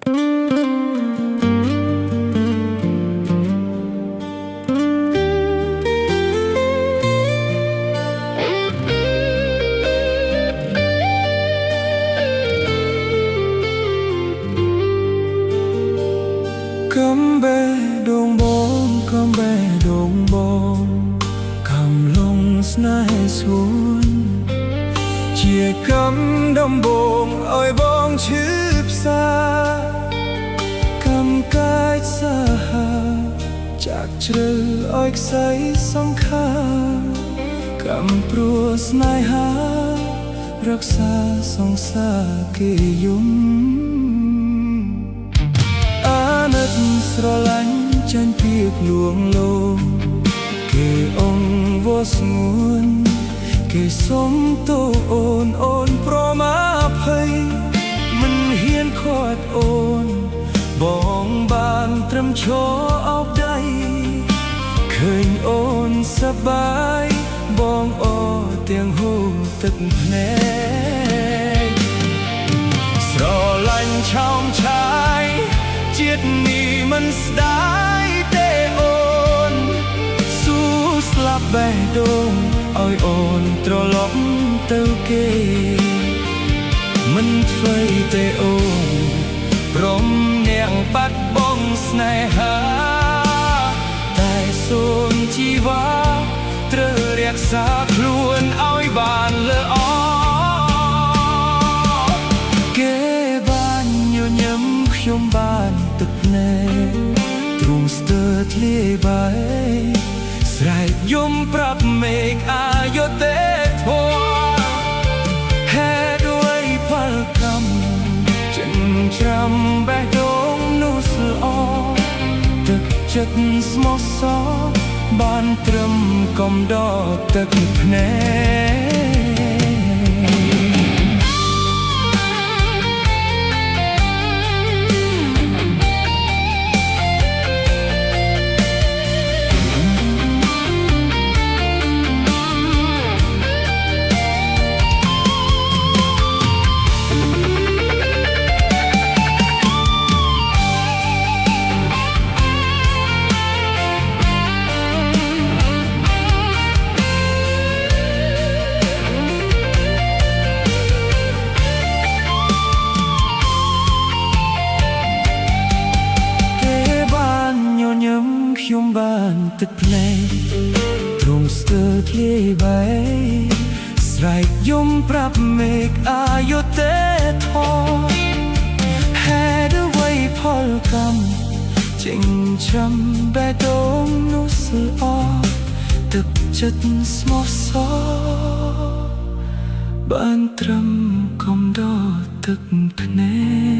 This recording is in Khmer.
Cắm bê đồng bóng, cắm bê đồng bóng, cầm lông snai xuống chia cắm đồng bóng ơi bóng chip xa cầm cái xa chạc trừ ơi say song kha cầm prua snai ha rắc xa song xa kỳ yumស្រឡាញ់ចាញ់ពីលួងលោមគេអងវស្ងួនគេសុំតូអូនអូនប្រមាភ័យមិនហ៊ានខាត់អូនបងបានត្រឹមឈរអោបដៃឃើញអូនសប្បាយបងអទាំងហូរទឹកភ្នែកស្រឡាញ់ឆោមឆាយជាតិនេះមិនស្ដាយទេអូនស៊ូស្លាប់បេះដូងឲ្យអូនត្រឡប់ទៅគេមិនធ្វើទេអូនព្រមនាងបាត់បង់ស្នេហាតែសូមជីវ៉ាត្រូវរក្សាខ្លួនឲ្យបានល្អគេបានញញឹមខ្ញុំបានទឹកភ្នែកទ្រូងស្ទើរធ្លាយបែស្រែកយំប្រាប់មេឃអាយុទេធម៌ហេតុអ្វីផលកម្មចិនច្រាំបេះដូងនោះស្លអទឹកចិត្តស្មោះសរបានត្រឹមកំដរទឹកភ្នែកខ្ញុំបានទឹកភ្នែកទ្រង់ស្ទើរធ្លាយបែស្រែកយំប្រាប់មេឃអាយុទេធម៌ហេតុអ្វីផលកម្មចិញ្ចឹមបេះដូងនោះស្លអទឹកចិត្តស្មោះសរបានត្រឹមកំដរទឹកភ្នែក